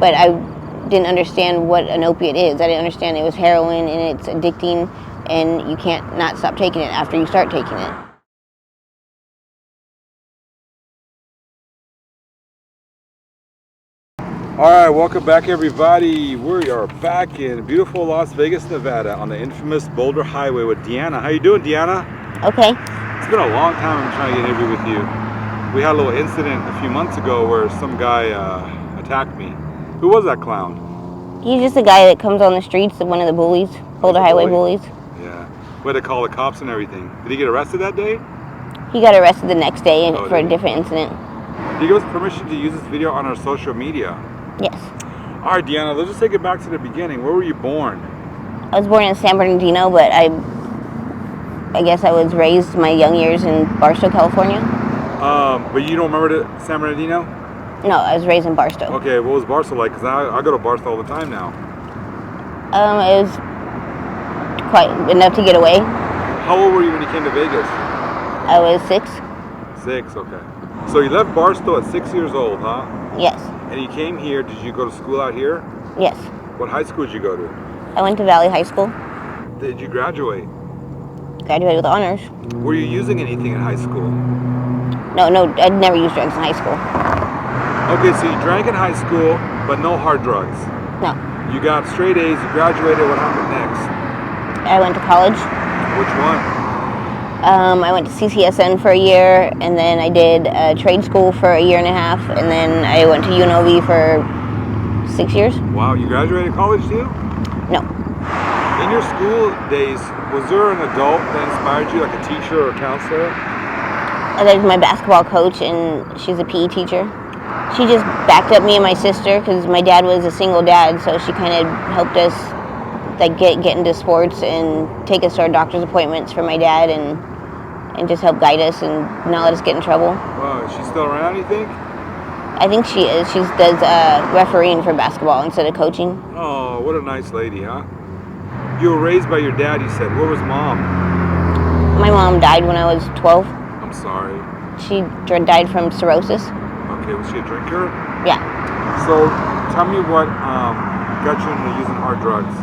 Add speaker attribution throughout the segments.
Speaker 1: but I didn't understand what an opiate is. I didn't understand it was heroin and it's addicting, and you can't not stop taking it after you start taking it.
Speaker 2: All right, welcome back everybody. We are back in beautiful Las Vegas, Nevada on the infamous Boulder Highway with Deanna. How you doing, Deanna?
Speaker 1: Okay.
Speaker 2: It's been a long time I'm trying to get an interview with you. We had a little incident a few months ago where some guy attacked me. Who was that clown?
Speaker 1: He's just a guy that comes on the streets, one of the bullies, Boulder Highway bullies.
Speaker 2: Yeah. We had to call the cops and everything. Did he get arrested that day?
Speaker 1: He got arrested the next day for a different incident.
Speaker 2: Did he give us permission to use this video on our social media?
Speaker 1: Yes.
Speaker 2: All right, Deanna, let's just take it back to the beginning. Where were you born?
Speaker 1: I was born in San Bernardino, but I guess I was raised my young years in Barstow, California.
Speaker 2: But you don't remember San Bernardino?
Speaker 1: No, I was raised in Barstow.
Speaker 2: Okay, what was Barstow like? Because I go to Barstow all the time now.
Speaker 1: It was quite enough to get away.
Speaker 2: How old were you when you came to Vegas?
Speaker 1: I was 6.
Speaker 2: 6, okay. So you left Barstow at 6 years old, huh?
Speaker 1: Yes.
Speaker 2: And you came here, did you go to school out here?
Speaker 1: Yes.
Speaker 2: What high school did you go to?
Speaker 1: I went to Valley High School.
Speaker 2: Did you graduate?
Speaker 1: Graduated with honors.
Speaker 2: Were you using anything in high school?
Speaker 1: No, I'd never used drugs in high school.
Speaker 2: Okay, so you drank in high school, but no hard drugs?
Speaker 1: No.
Speaker 2: You got straight A's, you graduated, what happened next?
Speaker 1: I went to college.
Speaker 2: Which one?
Speaker 1: I went to CCSN for a year, and then I did trade school for a year and a half, and then I went to UNLV for 6 years.
Speaker 2: Wow, you graduated college too?
Speaker 1: No.
Speaker 2: In your school days, was there an adult that inspired you, like a teacher or a counselor?
Speaker 1: There's my basketball coach, and she's a PE teacher. She just backed up me and my sister because my dad was a single dad, so she kind of helped us like get into sports and take us to our doctor's appointments for my dad, and just help guide us and not let us get in trouble.
Speaker 2: Wow, is she still around, you think?
Speaker 1: I think she is. She does refereeing for basketball instead of coaching.
Speaker 2: Oh, what a nice lady, huh? You were raised by your dad, you said. Where was mom?
Speaker 1: My mom died when I was 12.
Speaker 2: I'm sorry.
Speaker 1: She died from cirrhosis.
Speaker 2: Okay, was she a drinker?
Speaker 1: Yeah.
Speaker 2: So, tell me what got you into using hard drugs.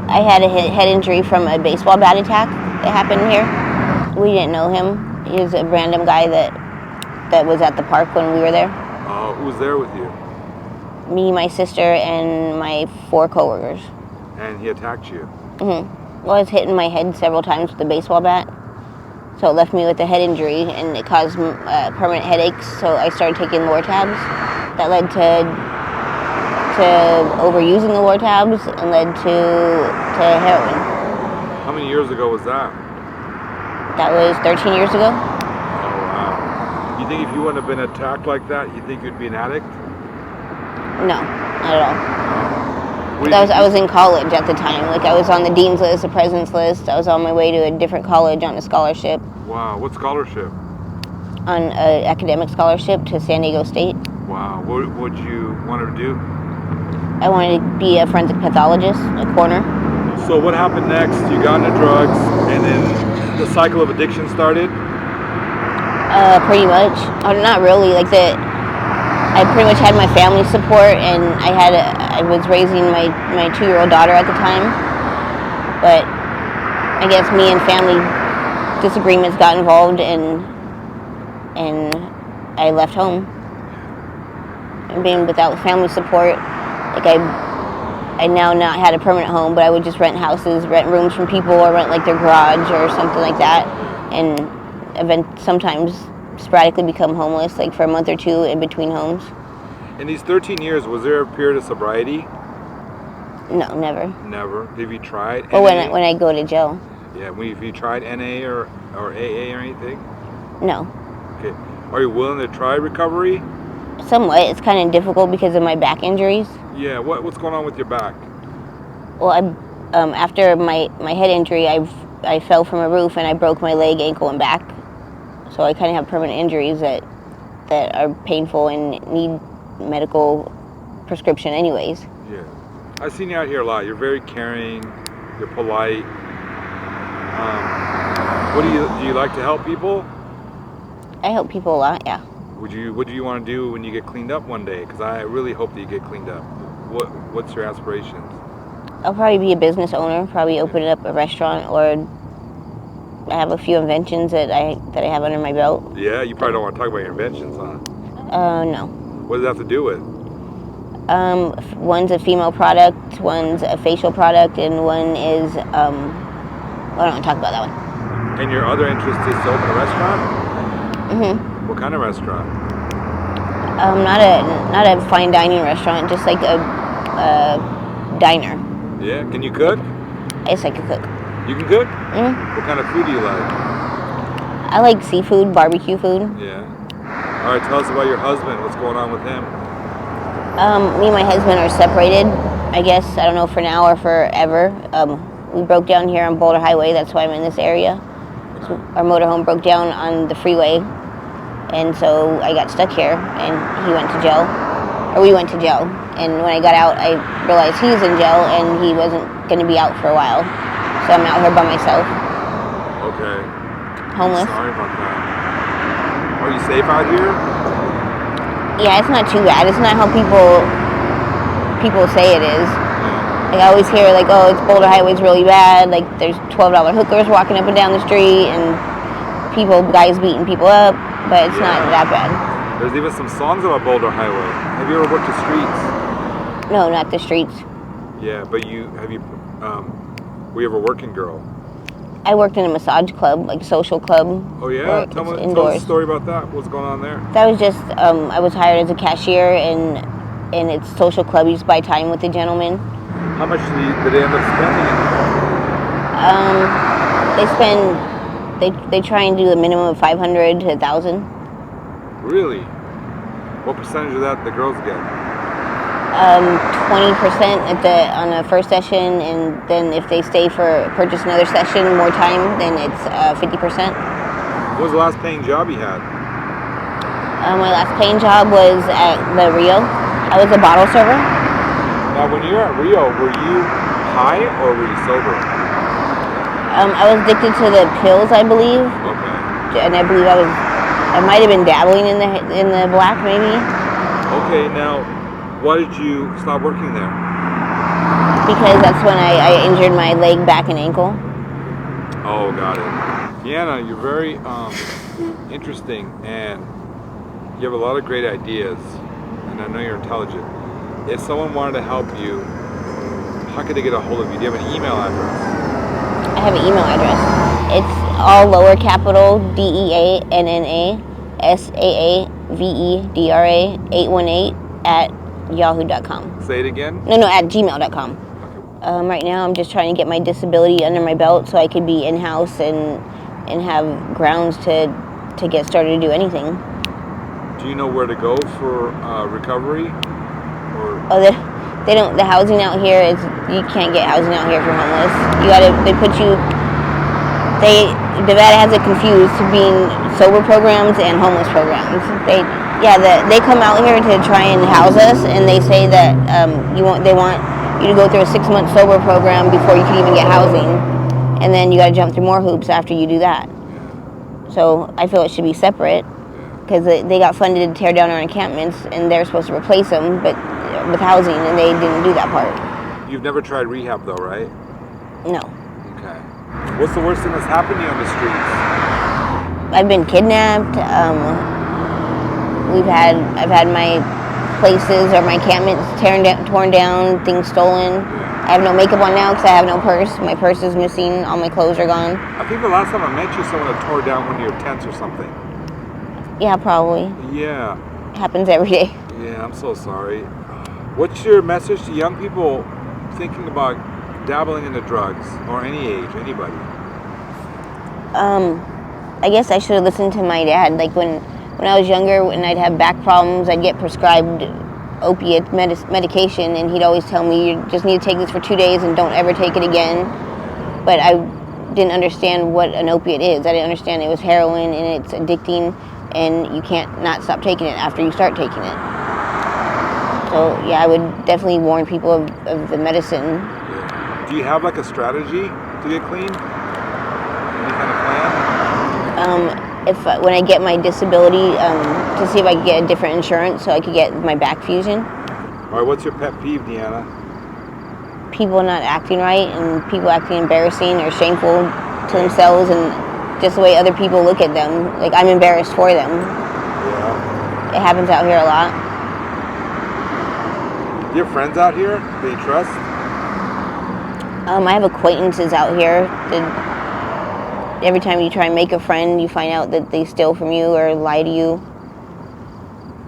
Speaker 1: I had a head injury from a baseball bat attack that happened here. We didn't know him. He was a random guy that was at the park when we were there.
Speaker 2: Oh, who was there with you?
Speaker 1: Me, my sister, and my 4 coworkers.
Speaker 2: And he attacked you?
Speaker 1: Mm-hmm. Well, I was hitting my head several times with the baseball bat. So it left me with a head injury, and it caused permanent headaches. So I started taking Lortabs. That led to overusing the Lortabs and led to heroin.
Speaker 2: How many years ago was that?
Speaker 1: That was 13 years ago.
Speaker 2: Oh, wow. You think if you wouldn't have been attacked like that, you think you'd be an addict?
Speaker 1: No, not at all. I was in college at the time. Like, I was on the dean's list, the president's list. I was on my way to a different college on a scholarship.
Speaker 2: Wow, what scholarship?
Speaker 1: On an academic scholarship to San Diego State.
Speaker 2: Wow, what would you want to do?
Speaker 1: I wanted to be a forensic pathologist, a coroner.
Speaker 2: So what happened next? You got into drugs, and then the cycle of addiction started?
Speaker 1: Pretty much. Not really. I pretty much had my family support, and I was raising my 2-year-old daughter at the time. But I guess me and family disagreements got involved, and I left home. And being without family support, I now not had a permanent home, but I would just rent houses, rent rooms from people, or rent like their garage or something like that, and sometimes sporadically become homeless, like for a month or 2 in between homes.
Speaker 2: In these 13 years, was there a period of sobriety?
Speaker 1: No, never.
Speaker 2: Never. Have you tried?
Speaker 1: Well, when I go to jail.
Speaker 2: Yeah. Have you tried NA or AA or anything?
Speaker 1: No.
Speaker 2: Okay. Are you willing to try recovery?
Speaker 1: Somewhat. It's kind of difficult because of my back injuries.
Speaker 2: Yeah. What's going on with your back?
Speaker 1: Well, after my head injury, I fell from a roof and I broke my leg, ankle, and back. So I kind of have permanent injuries that are painful and need medical prescription anyways.
Speaker 2: Yeah. I've seen you out here a lot. You're very caring. You're polite. Do you like to help people?
Speaker 1: I help people a lot, yeah.
Speaker 2: What do you want to do when you get cleaned up one day? Because I really hope that you get cleaned up. What's your aspirations?
Speaker 1: I'll probably be a business owner, probably open up a restaurant, or I have a few inventions that I have under my belt.
Speaker 2: Yeah, you probably don't want to talk about your inventions, huh?
Speaker 1: No.
Speaker 2: What does that have to do with?
Speaker 1: One's a female product, one's a facial product, and one is, I don't want to talk about that one.
Speaker 2: And your other interest is to open a restaurant?
Speaker 1: Mm-hmm.
Speaker 2: What kind of restaurant?
Speaker 1: Not a fine dining restaurant, just like a diner.
Speaker 2: Yeah, can you cook?
Speaker 1: Yes, I can cook.
Speaker 2: You can cook?
Speaker 1: Mm-hmm.
Speaker 2: What kind of food do you like?
Speaker 1: I like seafood, barbecue food.
Speaker 2: Yeah. All right, tell us about your husband. What's going on with him?
Speaker 1: Me and my husband are separated, I guess. I don't know, for now or forever. We broke down here on Boulder Highway. That's why I'm in this area. So our motorhome broke down on the freeway, and so I got stuck here, and he went to jail, or we went to jail. And when I got out, I realized he's in jail, and he wasn't going to be out for a while. So I'm out here by myself.
Speaker 2: Okay.
Speaker 1: Homeless.
Speaker 2: I'm sorry about that. Are you safe out here?
Speaker 1: Yeah, it's not too bad. It's not how people say it is. Like I always hear like, oh, it's Boulder Highway's really bad. Like there's $12 hookers walking up and down the street, and guys beating people up. But it's not that bad.
Speaker 2: There's even some songs about Boulder Highway. Have you ever worked the streets?
Speaker 1: No, not the streets.
Speaker 2: Yeah, but were you ever a working girl?
Speaker 1: I worked in a massage club, like a social club.
Speaker 2: Oh yeah? Tell us a story about that. What's going on there?
Speaker 1: That was just, I was hired as a cashier, and it's social club. You just buy time with the gentleman.
Speaker 2: How much did they end up spending?
Speaker 1: They try and do a minimum of $500 to $1,000.
Speaker 2: Really? What percentage of that the girls get?
Speaker 1: 20% on the first session, and then if they purchase another session, more time, then it's 50%.
Speaker 2: What was the last paying job you had?
Speaker 1: My last paying job was at the Rio. I was a bottle server.
Speaker 2: Now, when you were at Rio, were you high or were you sober?
Speaker 1: I was addicted to the pills, I believe.
Speaker 2: Okay.
Speaker 1: And I believe I might have been dabbling in the black, maybe.
Speaker 2: Okay, now, why did you stop working there?
Speaker 1: Because that's when I injured my leg, back, and ankle.
Speaker 2: Oh, got it. Deanna, you're very interesting, and you have a lot of great ideas, and I know you're intelligent. If someone wanted to help you, how could they get a hold of you? Do you have an email address?
Speaker 1: I have an email address. It's all lower capital DEANNASAAVEDRA 818@yahoo.com.
Speaker 2: Say it again?
Speaker 1: No, at gmail.com. Right now I'm just trying to get my disability under my belt so I could be in-house and have grounds to get started to do anything.
Speaker 2: Do you know where to go for recovery?
Speaker 1: Oh, they don't. The housing out here is, you can't get housing out here if you're homeless. Nevada has it confused between sober programs and homeless programs. They come out here to try and house us, and they say that they want you to go through a 6-month sober program before you can even get housing, and then you got to jump through more hoops after you do that. So I feel it should be separate, because they got funded to tear down our encampments, and they're supposed to replace them, but with housing, and they didn't do that part.
Speaker 2: You've never tried rehab though, right?
Speaker 1: No.
Speaker 2: Okay. What's the worst thing that's happened to you on the streets?
Speaker 1: I've been kidnapped. I've had my places or my encampments torn down, things stolen. I have no makeup on now because I have no purse. My purse is missing. All my clothes are gone.
Speaker 2: I think the last time I met you, someone had tore down one of your tents or something.
Speaker 1: Yeah, probably.
Speaker 2: Yeah.
Speaker 1: It happens every day.
Speaker 2: Yeah, I'm so sorry. What's your message to young people thinking about dabbling into drugs, or any age, anybody?
Speaker 1: I guess I should have listened to my dad. Like when I was younger, when I'd have back problems, I'd get prescribed opiate medication, and he'd always tell me, you just need to take this for 2 days and don't ever take it again. But I didn't understand what an opiate is. I didn't understand it was heroin, and it's addicting, and you can't not stop taking it after you start taking it. So yeah, I would definitely warn people of the medicine.
Speaker 2: Do you have like a strategy to get clean? Any kind of plan?
Speaker 1: if when I get my disability, to see if I could get a different insurance so I could get my back fusion.
Speaker 2: All right, what's your pet peeve, Deanna?
Speaker 1: People not acting right and people acting embarrassing or shameful to themselves, and just the way other people look at them. Like, I'm embarrassed for them.
Speaker 2: Yeah.
Speaker 1: It happens out here a lot.
Speaker 2: Do you have friends out here that you trust?
Speaker 1: I have acquaintances out here that every time you try and make a friend, you find out that they steal from you or lie to you.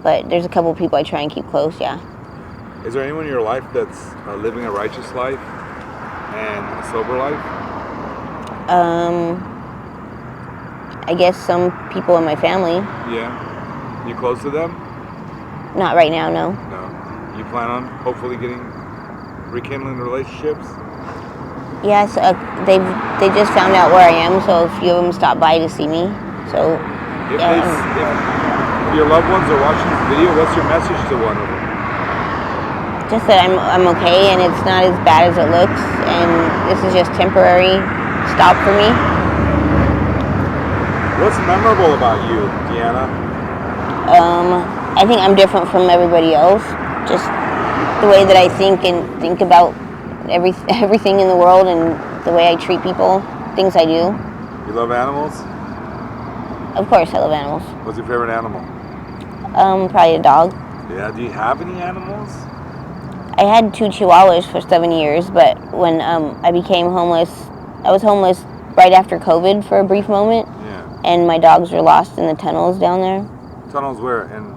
Speaker 1: But there's a couple of people I try and keep close, yeah.
Speaker 2: Is there anyone in your life that's living a righteous life and a sober life?
Speaker 1: I guess some people in my family.
Speaker 2: Yeah. You close to them?
Speaker 1: Not right now, no.
Speaker 2: No. You plan on hopefully rekindling relationships?
Speaker 1: Yes, they just found out where I am, so a few of them stopped by to see me. So,
Speaker 2: If your loved ones are watching this video, what's your message to one of them?
Speaker 1: just that I'm okay and it's not as bad as it looks, and this is just temporary stop for me.
Speaker 2: What's memorable about you, Deanna?
Speaker 1: I think I'm different from everybody else. Just the way that I think about everything in the world, and the way I treat people, things I do.
Speaker 2: You love animals?
Speaker 1: Of course, I love animals.
Speaker 2: What's your favorite animal?
Speaker 1: Probably a dog.
Speaker 2: Yeah. Do you have any animals?
Speaker 1: I had 2 Chihuahuas for 7 years, but when I became homeless, I was homeless right after COVID for a brief moment.
Speaker 2: Yeah.
Speaker 1: And my dogs were lost in the tunnels down there.
Speaker 2: Tunnels where? In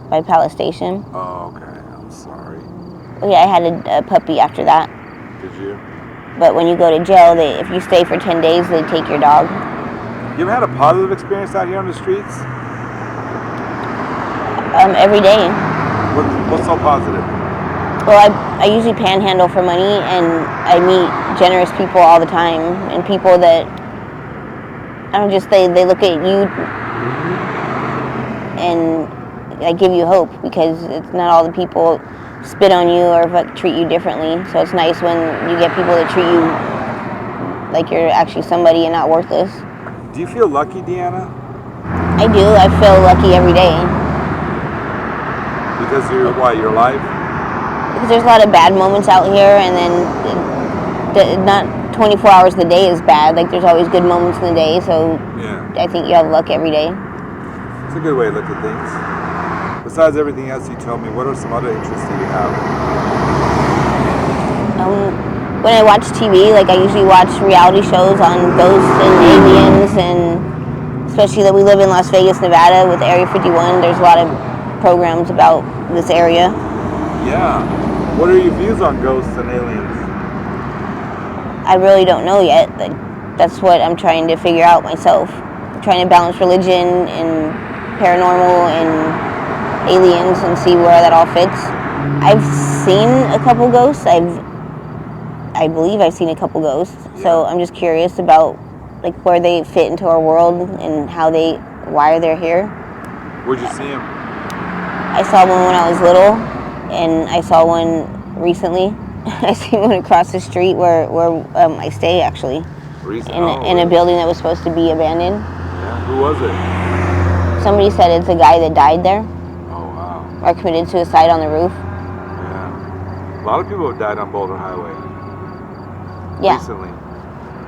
Speaker 1: by Palace Station.
Speaker 2: Oh, okay. I'm sorry.
Speaker 1: Well, yeah, I had a puppy after that.
Speaker 2: Did you?
Speaker 1: But when you go to jail, if you stay for 10 days, they take your dog.
Speaker 2: You ever had a positive experience out here on the streets?
Speaker 1: Every day.
Speaker 2: What's so positive?
Speaker 1: Well, I usually panhandle for money, and I meet generous people all the time, and people that they look at you and give you hope, because it's not all the people spit on you or treat you differently. So it's nice when you get people that treat you like you're actually somebody and not worthless.
Speaker 2: Do you feel lucky, Deanna?
Speaker 1: I do. I feel lucky every day.
Speaker 2: Because you're alive?
Speaker 1: Because there's a lot of bad moments out here, and then not 24 hours of the day is bad. Like, there's always good moments in the day, so
Speaker 2: yeah.
Speaker 1: I think you have luck every day.
Speaker 2: It's a good way to look at things. Besides everything else you told me, what are some other interests that you have?
Speaker 1: When I watch TV, I usually watch reality shows on ghosts and aliens, and especially that we live in Las Vegas, Nevada with Area 51. There's a lot of programs about this area.
Speaker 2: Yeah. What are your views on ghosts and aliens?
Speaker 1: I really don't know yet. That's what I'm trying to figure out myself. I'm trying to balance religion and paranormal and aliens and see where that all fits. I've seen a couple ghosts. I believe I've seen a couple ghosts. Yeah. So I'm just curious about where they fit into our world and why they're here.
Speaker 2: Where'd you see them?
Speaker 1: I saw one when I was little, and I saw one recently. I seen one across the street where I stay, actually. In a building that was supposed to be abandoned.
Speaker 2: Yeah. Who was it?
Speaker 1: Somebody said it's a guy that died there.
Speaker 2: Oh, wow.
Speaker 1: Or committed suicide on the roof.
Speaker 2: Yeah. A lot of people have died on Boulder Highway.
Speaker 1: Yeah.
Speaker 2: Recently.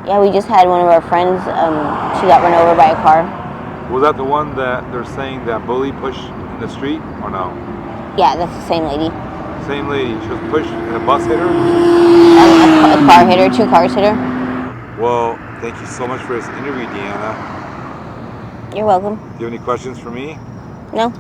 Speaker 1: Yeah, we just had one of our friends, she got run over by a car.
Speaker 2: Was that the one that they're saying that bully pushed in the street, or no?
Speaker 1: Yeah, that's the same lady.
Speaker 2: Same lady. She was pushed and a bus hit her?
Speaker 1: A car hit her, 2 cars hit her.
Speaker 2: Well, thank you so much for this interview, Deanna.
Speaker 1: You're welcome.
Speaker 2: Do you have any questions for me?
Speaker 1: No.